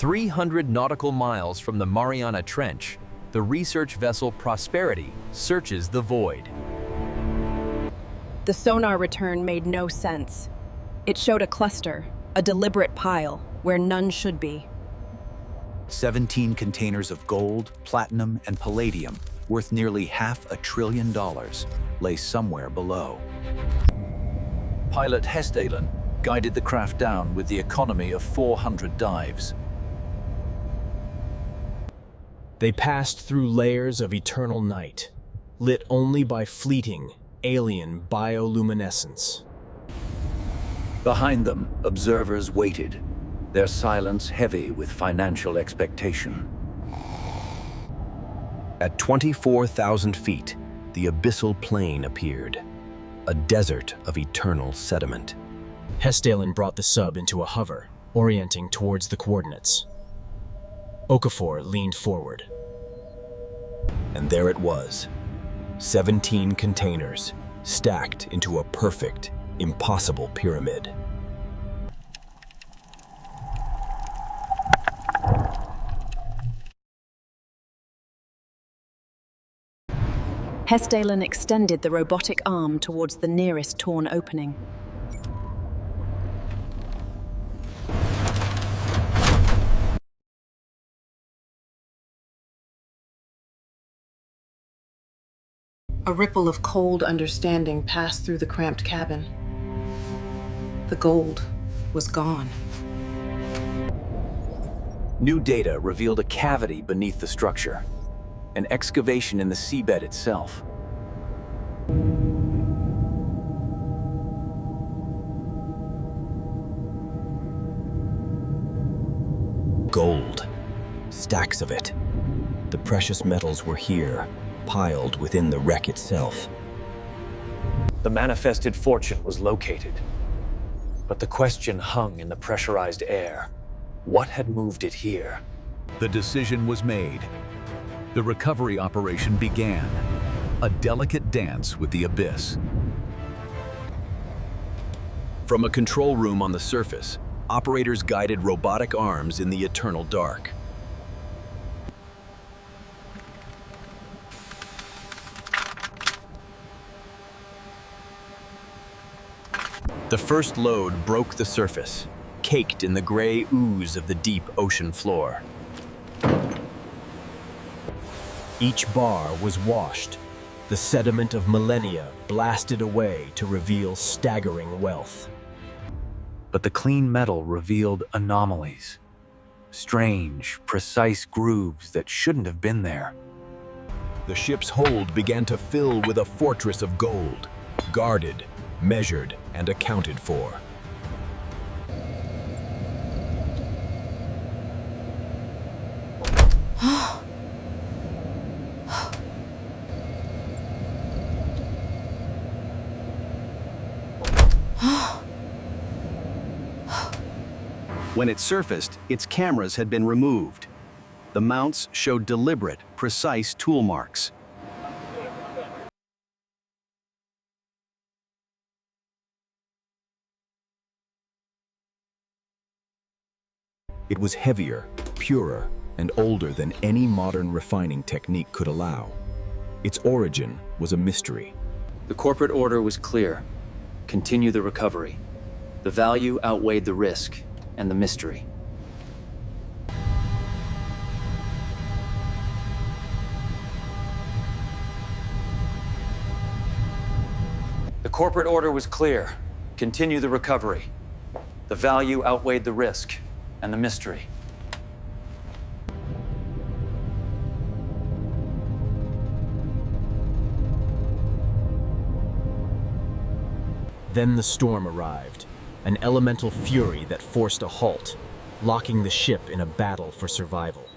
300 nautical miles from the Mariana Trench, the research vessel Prosperity searches the void. The sonar return made no sense. It showed a cluster, a deliberate pile, where none should be. 17 containers of gold, platinum, and palladium, worth nearly $500 billion, lay somewhere below. Pilot Hestalen guided the craft down with the economy of 400 dives. They passed through layers of eternal night, lit only by fleeting, alien bioluminescence. Behind them, observers waited, their silence heavy with financial expectation. At 24,000 feet, the abyssal plain appeared, a desert of eternal sediment. Hestalen brought the sub into a hover, orienting towards the coordinates. Okafor leaned forward. And there it was, 17 containers, stacked into a perfect, impossible pyramid. Hestalen extended the robotic arm towards the nearest torn opening. A ripple of cold understanding passed through the cramped cabin. The gold was gone. New data revealed a cavity beneath the structure, an excavation in the seabed itself. Gold. Stacks of it. The precious metals were here, piled within the wreck itself. The manifested fortune was located, but the question hung in the pressurized air. What had moved it here? The decision was made. The recovery operation began, a delicate dance with the abyss. From a control room on the surface, operators guided robotic arms in the eternal dark. The first load broke the surface, caked in the gray ooze of the deep ocean floor. Each bar was washed, the sediment of millennia blasted away to reveal staggering wealth. But the clean metal revealed anomalies. Strange, precise grooves that shouldn't have been there. The ship's hold began to fill with a fortress of gold, guarded, measured, and accounted for. When it surfaced, its cameras had been removed. The mounts showed deliberate, precise tool marks. It was heavier, purer, and older than any modern refining technique could allow. Its origin was a mystery. The corporate order was clear. Continue the recovery. The value outweighed the risk and the mystery. The corporate order was clear. Continue the recovery. The value outweighed the risk and the mystery. Then the storm arrived, an elemental fury that forced a halt, locking the ship in a battle for survival.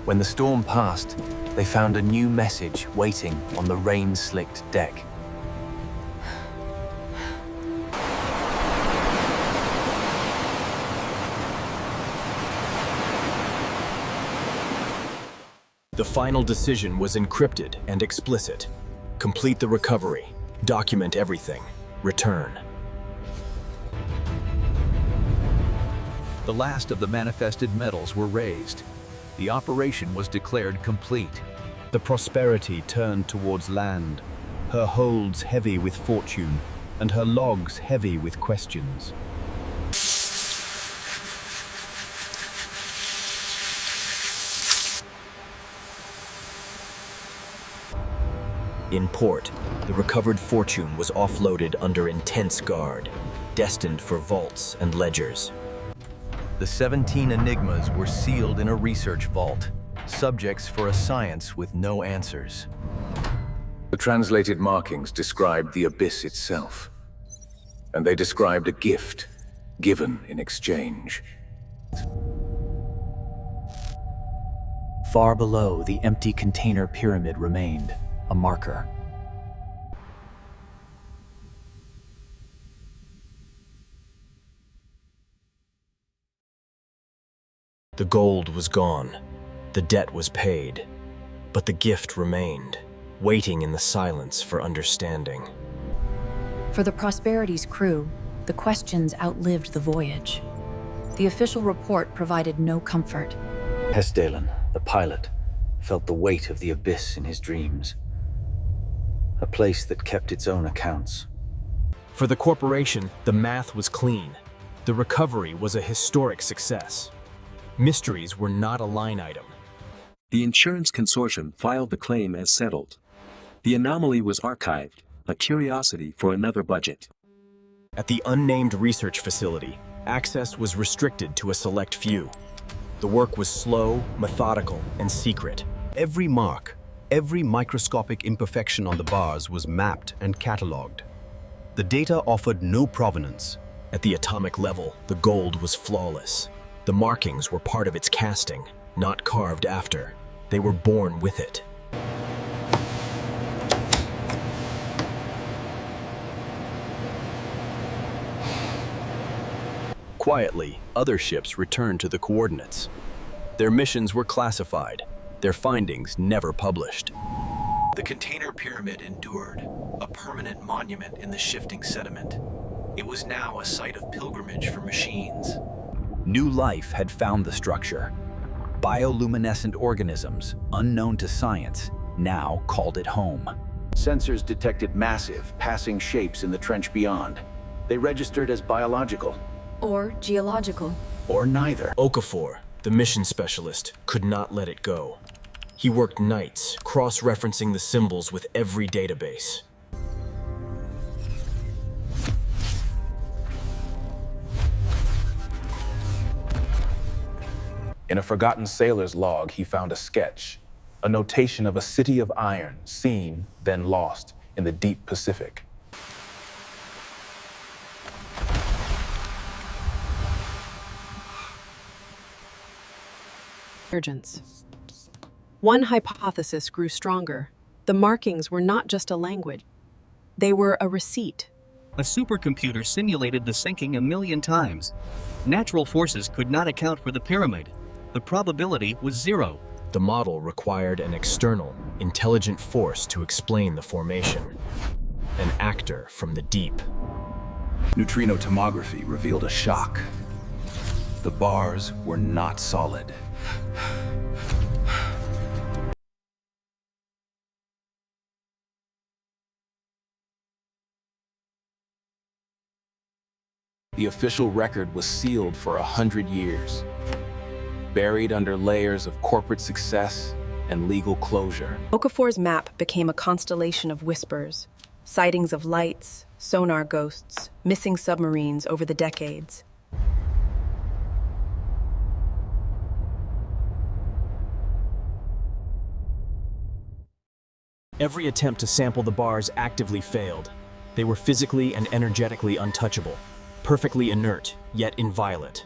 When the storm passed, they found a new message waiting on the rain-slicked deck. The final decision was encrypted and explicit. Complete the recovery, document everything, return. The last of the manifested metals were raised. The operation was declared complete. The Prosperity turned towards land, her holds heavy with fortune, and her logs heavy with questions. In port, the recovered fortune was offloaded under intense guard, destined for vaults and ledgers. The 17 enigmas were sealed in a research vault, subjects for a science with no answers. The translated markings described the abyss itself, and they described a gift given in exchange. Far below, the empty container pyramid remained, a marker. The gold was gone, the debt was paid, but the gift remained, waiting in the silence for understanding. For the Prosperity's crew, the questions outlived the voyage. The official report provided no comfort. Hestalen, the pilot, felt the weight of the abyss in his dreams. A place that kept its own accounts. For the corporation, the math was clean. The recovery was a historic success. Mysteries were not a line item. The insurance consortium filed the claim as settled. The anomaly was archived, a curiosity for another budget. At the unnamed research facility, access was restricted to a select few. The work was slow, methodical, and secret. Every mark, every microscopic imperfection on the bars was mapped and catalogued. The data offered no provenance. At the atomic level, the gold was flawless. The markings were part of its casting, not carved after. They were born with it. Quietly, other ships returned to the coordinates. Their missions were classified, their findings never published. The container pyramid endured, a permanent monument in the shifting sediment. It was now a site of pilgrimage for machines. New life had found the structure. Bioluminescent organisms, unknown to science, now called it home. Sensors detected massive, passing shapes in the trench beyond. They registered as biological. Or geological. Or neither. Okafor, the mission specialist, could not let it go. He worked nights, cross-referencing the symbols with every database. In a forgotten sailor's log, he found a sketch, a notation of a city of iron, seen, then lost, in the deep Pacific. One hypothesis grew stronger. The markings were not just a language. They were a receipt. A supercomputer simulated the sinking 1,000,000 times. Natural forces could not account for the pyramid. The probability was 0. The model required an external, intelligent force to explain the formation. An actor from the deep. Neutrino tomography revealed a shock. The bars were not solid. The official record was sealed for 100 years, buried under layers of corporate success and legal closure. Okafor's map became a constellation of whispers, sightings of lights, sonar ghosts, missing submarines over the decades. Every attempt to sample the bars actively failed. They were physically and energetically untouchable, perfectly inert, yet inviolate.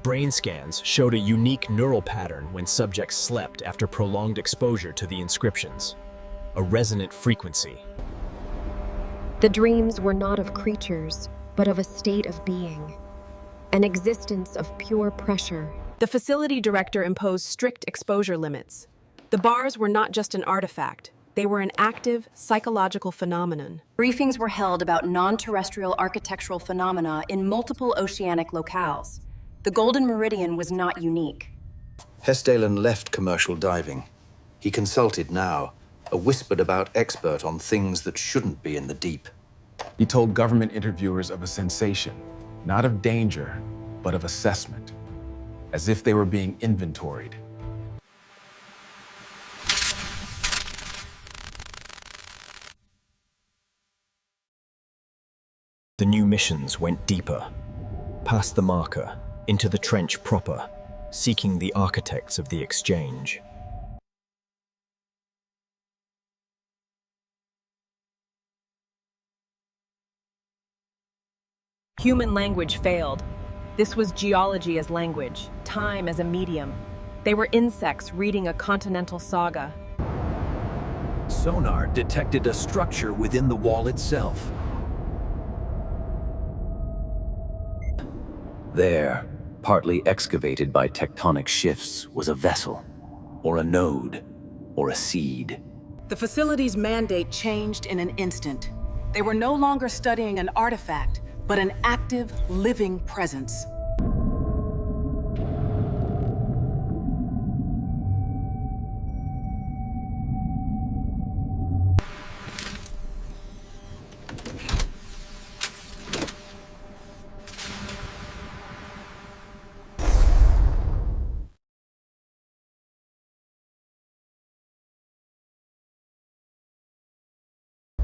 Brain scans showed a unique neural pattern when subjects slept after prolonged exposure to the inscriptions. A resonant frequency. The dreams were not of creatures, but of a state of being. An existence of pure pressure. The facility director imposed strict exposure limits. The bars were not just an artifact, They were an active psychological phenomenon. Briefings were held about non-terrestrial architectural phenomena in multiple oceanic locales. The Golden Meridian was not unique. Hestalen left commercial diving. He consulted now, a whispered about expert on things that shouldn't be in the deep. He told government interviewers of a sensation, not of danger, but of assessment, as if they were being inventoried. The new missions went deeper, past the marker, into the trench proper, seeking the architects of the exchange. Human language failed. This was geology as language, time as a medium. They were insects reading a continental saga. Sonar detected a structure within the wall itself. There, partly excavated by tectonic shifts, was a vessel, or a node, or a seed. The facility's mandate changed in an instant. They were no longer studying an artifact, but an active, living presence.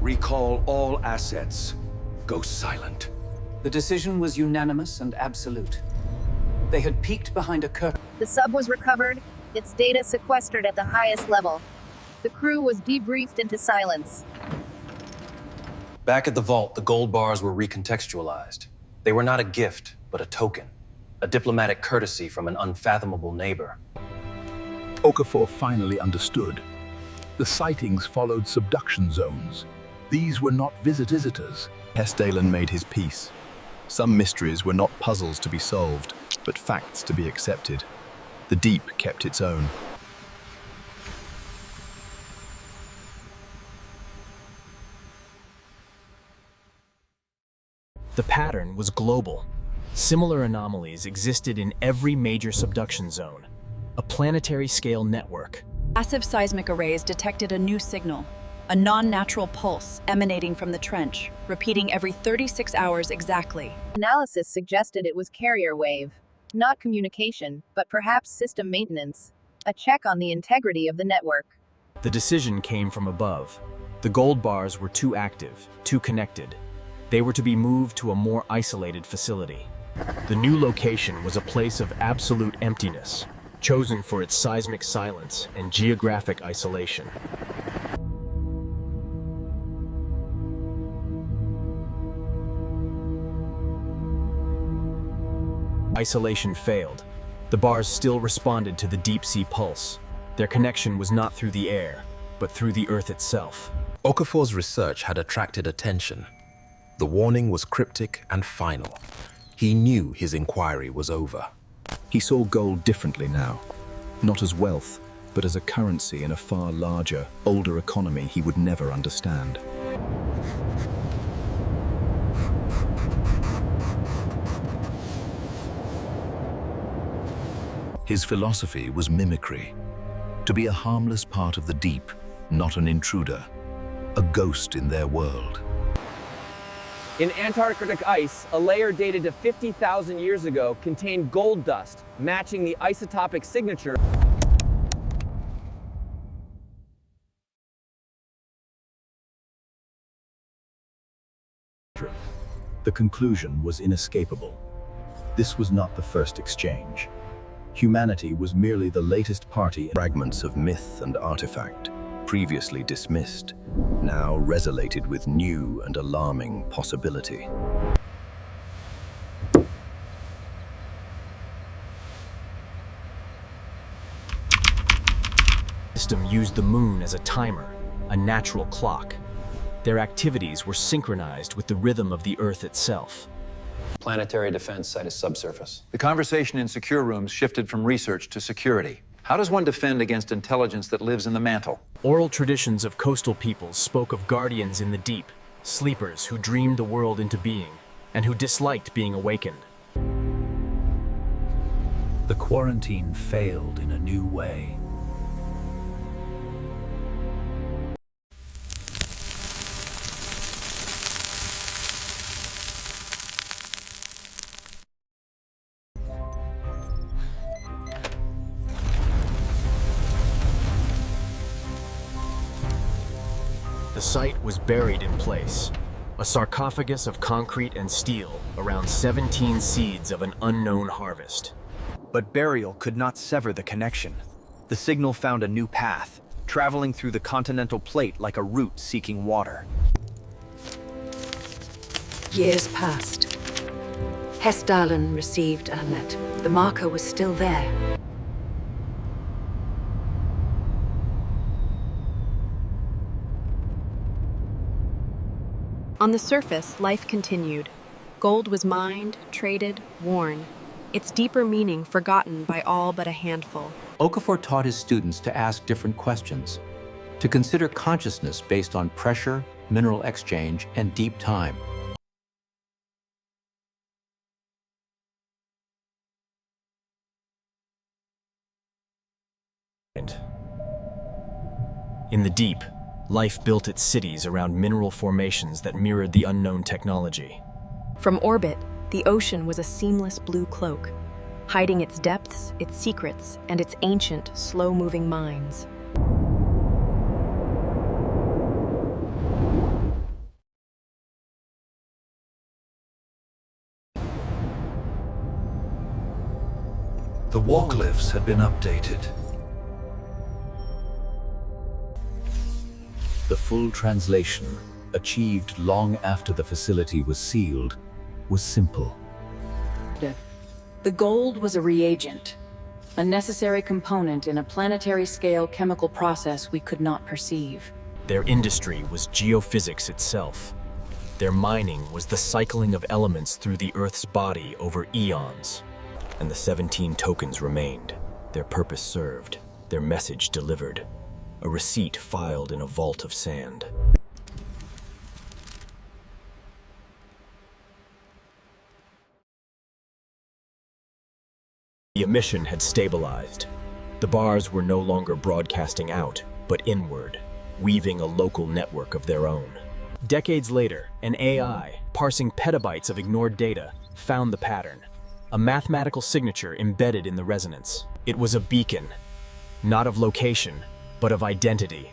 Recall all assets. Go silent. The decision was unanimous and absolute. They had peeked behind a curtain. The sub was recovered, its data sequestered at the highest level. The crew was debriefed into silence. Back at the vault, the gold bars were recontextualized. They were not a gift, but a token. A diplomatic courtesy from an unfathomable neighbor. Okafor finally understood. The sightings followed subduction zones. These were not visitors. Hestalen made his peace. Some mysteries were not puzzles to be solved, but facts to be accepted. The deep kept its own. The pattern was global. Similar anomalies existed in every major subduction zone. A planetary-scale network. Massive seismic arrays detected a new signal, a non-natural pulse emanating from the trench, repeating every 36 hours exactly. Analysis suggested it was carrier wave. Not communication, but perhaps system maintenance. A check on the integrity of the network. The decision came from above. The gold bars were too active, too connected. They were to be moved to a more isolated facility. The new location was a place of absolute emptiness, chosen for its seismic silence and geographic isolation. Isolation failed. The bars still responded to the deep-sea pulse. Their connection was not through the air, but through the Earth itself. Okafor's research had attracted attention. The warning was cryptic and final. He knew his inquiry was over. He saw gold differently now. Not as wealth, but as a currency in a far larger, older economy he would never understand. His philosophy was mimicry. To be a harmless part of the deep, not an intruder. A ghost in their world. In Antarctic ice, a layer dated to 50,000 years ago contained gold dust, matching the isotopic signature. The conclusion was inescapable. This was not the first exchange. Humanity was merely the latest party in fragments of myth and artifact, previously dismissed, now resonated with new and alarming possibility. The system used the moon as a timer, a natural clock. Their activities were synchronized with the rhythm of the Earth itself. Planetary defense site is subsurface. The conversation in secure rooms shifted from research to security. How does one defend against intelligence that lives in the mantle? Oral traditions of coastal peoples spoke of guardians in the deep, sleepers who dreamed the world into being, and who disliked being awakened. The quarantine failed in a new way. The site was buried in place, a sarcophagus of concrete and steel, around 17 seeds of an unknown harvest. But burial could not sever the connection. The signal found a new path, traveling through the continental plate like a root seeking water. Years passed. Hestdalen received an alert. The marker was still there. On the surface, life continued. Gold was mined, traded, worn. Its deeper meaning forgotten by all but a handful. Okafor taught his students to ask different questions, to consider consciousness based on pressure, mineral exchange, and deep time. In the deep, life built its cities around mineral formations that mirrored the unknown technology. From orbit, the ocean was a seamless blue cloak, hiding its depths, its secrets, and its ancient, slow-moving minds. The walklifts had been updated. The full translation, achieved long after the facility was sealed, was simple. The gold was a reagent, a necessary component in a planetary-scale chemical process we could not perceive. Their industry was geophysics itself. Their mining was the cycling of elements through the Earth's body over eons. And the 17 tokens remained, their purpose served, their message delivered. A receipt filed in a vault of sand. The emission had stabilized. The bars were no longer broadcasting out, but inward, weaving a local network of their own. Decades later, an AI, parsing petabytes of ignored data, found the pattern. A mathematical signature embedded in the resonance. It was a beacon, not of location, but of identity,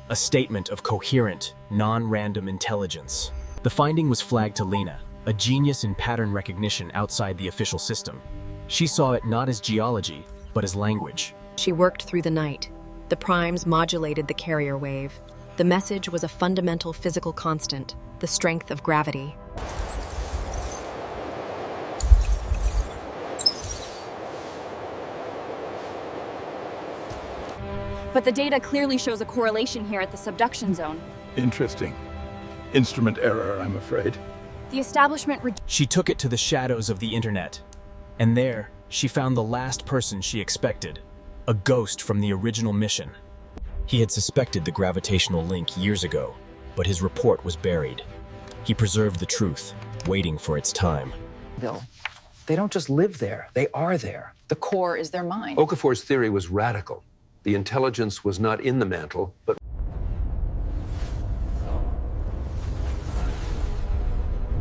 a statement of coherent, non-random intelligence. The finding was flagged to Lena, a genius in pattern recognition outside the official system. She saw it not as geology, but as language. She worked through the night. The primes modulated the carrier wave. The message was a fundamental physical constant, the strength of gravity. But the data clearly shows a correlation here at the subduction zone. Interesting. Instrument error, I'm afraid. The establishment... She took it to the shadows of the internet, and there she found the last person she expected, a ghost from the original mission. He had suspected the gravitational link years ago, but his report was buried. He preserved the truth, waiting for its time. Bill, they don't just live there, they are there. The core is their mind. Okafor's theory was radical. The intelligence was not in the mantle, but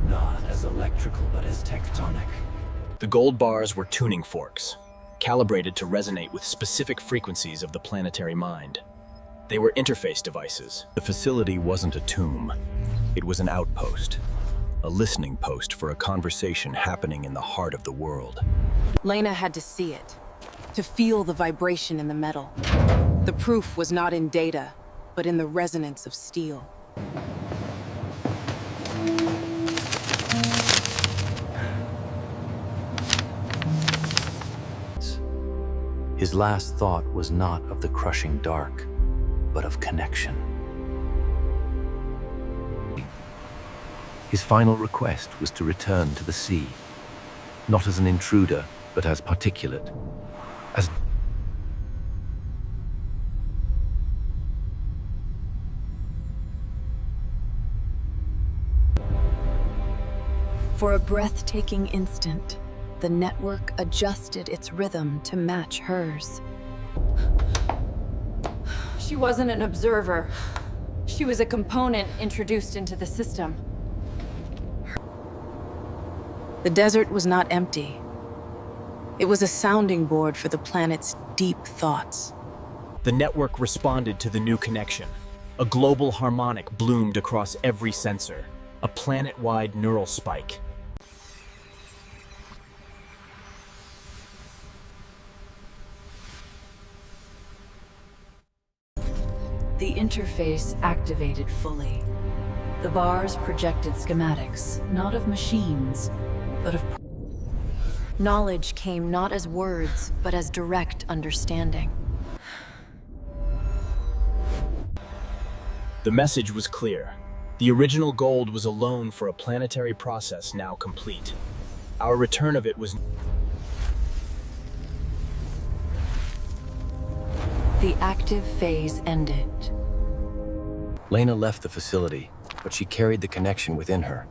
Not as electrical, but as tectonic. The gold bars were tuning forks, calibrated to resonate with specific frequencies of the planetary mind. They were interface devices. The facility wasn't a tomb. It was an outpost, a listening post for a conversation happening in the heart of the world. Lena had to see it, to feel the vibration in the metal. The proof was not in data, but in the resonance of steel. His last thought was not of the crushing dark, but of connection. His final request was to return to the sea, not as an intruder, but as particulate, as For a breathtaking instant, the network adjusted its rhythm to match hers. She wasn't an observer. She was a component introduced into the system. The desert was not empty. It was a sounding board for the planet's deep thoughts. The network responded to the new connection. A global harmonic bloomed across every sensor, a planet-wide neural spike. The interface activated fully. The bars projected schematics, not of machines, but of... Knowledge came not as words, but as direct understanding. The message was clear. The original gold was a loan for a planetary process now complete. Our return of it was... The active phase ended. Lena left the facility, but she carried the connection within her.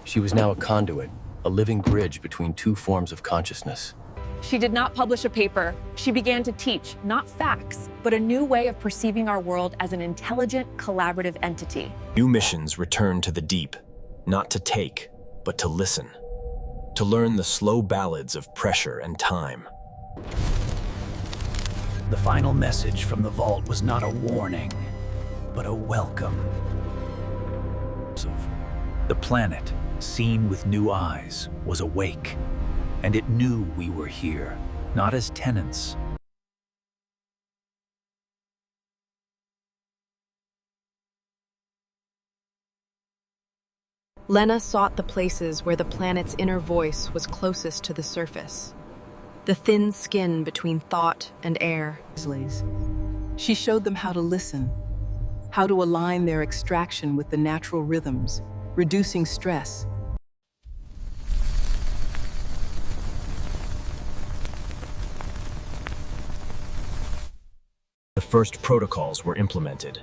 She was now a conduit, a living bridge between two forms of consciousness. She did not publish a paper. She began to teach, not facts, but a new way of perceiving our world as an intelligent, collaborative entity. New missions returned to the deep, not to take, but to listen. To learn the slow ballads of pressure and time. The final message from the vault was not a warning, but a welcome. The planet, seen with new eyes, was awake, and it knew we were here, not as tenants. Lena sought the places where the planet's inner voice was closest to the surface. The thin skin between thought and air. She showed them how to listen, how to align their extraction with the natural rhythms, reducing stress. The first protocols were implemented.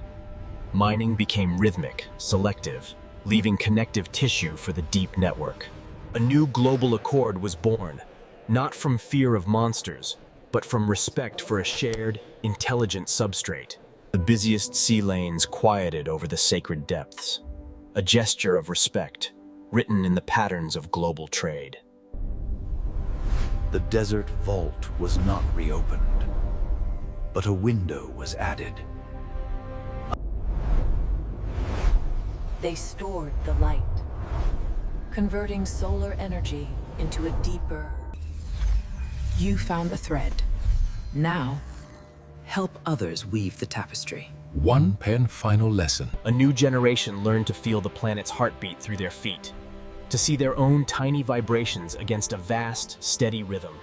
Mining became rhythmic, selective, leaving connective tissue for the deep network. A new global accord was born, not from fear of monsters, but from respect for a shared, intelligent substrate. The busiest sea lanes quieted over the sacred depths, a gesture of respect, written in the patterns of global trade. The desert vault was not reopened, but a window was added. They stored the light, converting solar energy into a deeper... You found the thread. Now, help others weave the tapestry. One pen final lesson. A new generation learned to feel the planet's heartbeat through their feet, to see their own tiny vibrations against a vast, steady rhythm.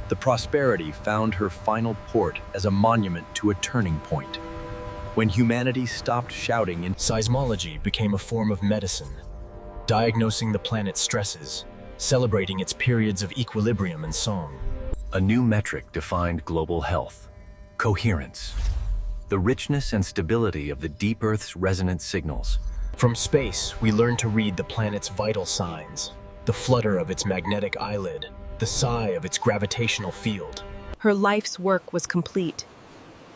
The Prosperity found her final port as a monument to a turning point. When humanity stopped shouting, seismology became a form of medicine, diagnosing the planet's stresses, celebrating its periods of equilibrium and song. A new metric defined global health: coherence, the richness and stability of the deep Earth's resonant signals. From space, we learned to read the planet's vital signs, the flutter of its magnetic eyelid, the sigh of its gravitational field. Her life's work was complete.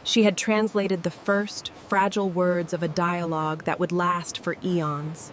She had translated the first, fragile words of a dialogue that would last for eons.